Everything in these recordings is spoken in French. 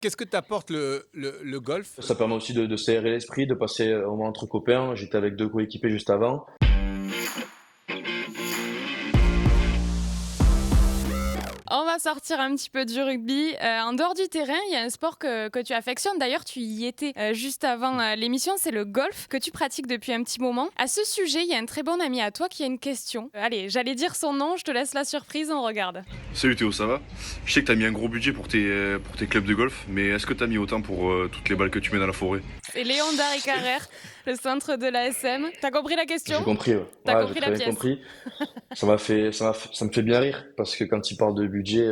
Qu'est-ce que t'apporte le golf? Ça permet aussi de s'aérer l'esprit, de passer un moment entre copains. J'étais avec 2 coéquipiers juste avant. On va sortir un petit peu du rugby. En dehors du terrain, il y a un sport que tu affectionnes. D'ailleurs, tu y étais juste avant l'émission, c'est le golf que tu pratiques depuis un petit moment. À ce sujet, il y a un très bon ami à toi qui a une question. Allez, j'allais dire son nom, je te laisse la surprise, on regarde. Salut Théo, ça va? Je sais que t'as mis un gros budget pour tes clubs de golf, mais est-ce que t'as mis autant pour toutes les balles que tu mets dans la forêt? C'est Léon Darry-Carrère, le centre de la SM. T'as compris la J'ai question? compris, ouais. T'as Ouais, j'ai compris très la bien pièce? compris. Ça me fait bien rire parce que quand il parle de budget,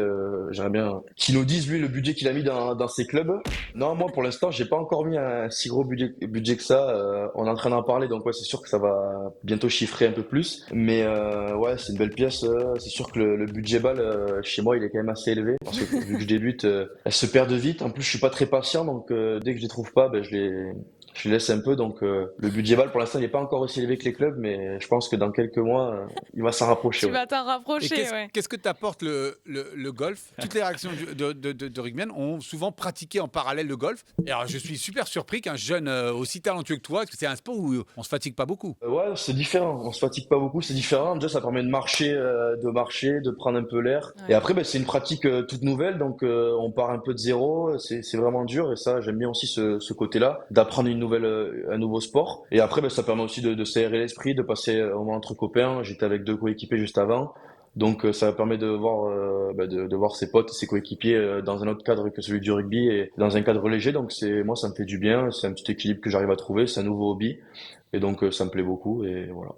j'aimerais bien qu'il nous dise lui le budget qu'il a mis dans ses clubs. Non, moi pour l'instant, j'ai pas encore mis un si gros budget que ça. On est en train d'en parler, donc ouais, c'est sûr que ça va bientôt chiffrer un peu plus. Mais ouais, c'est une belle pièce. C'est sûr que le budget balle chez moi, il est quand même assez élevé parce que vu que je débute, elles se perdent vite. En plus, je suis pas très patient, donc dès que je les trouve pas, ben je les laisse un peu. Donc le budget balle pour l'instant, il n'est pas encore aussi élevé que les clubs, mais je pense que dans quelques mois, il va s'en rapprocher. Tu Ouais. vas t'en Et rapprocher, ouais. qu'est-ce que t'apporte le golf? Toutes les réactions de rugbymen ont souvent pratiqué en parallèle le golf. Et alors, je suis super surpris qu'un jeune aussi talentueux que toi, parce que c'est un sport où on se fatigue pas beaucoup. Ouais, c'est différent. On se fatigue pas beaucoup, c'est différent. Déjà, ça permet de marcher, de prendre un peu l'air. Et Ouais. après, ben, c'est une pratique toute nouvelle, donc on part un peu de zéro. C'est vraiment dur, et ça, j'aime bien aussi ce côté-là, d'apprendre un nouveau sport. Et après, ben, ça permet aussi de s'aérer l'esprit, de passer un moment entre copains. J'étais avec 2 coéquipiers juste avant. Donc ça permet de voir de voir ses potes, ses coéquipiers dans un autre cadre que celui du rugby et dans un cadre léger. Donc c'est moi ça me fait du bien, c'est un petit équilibre que j'arrive à trouver, c'est un nouveau hobby et donc ça me plaît beaucoup et voilà.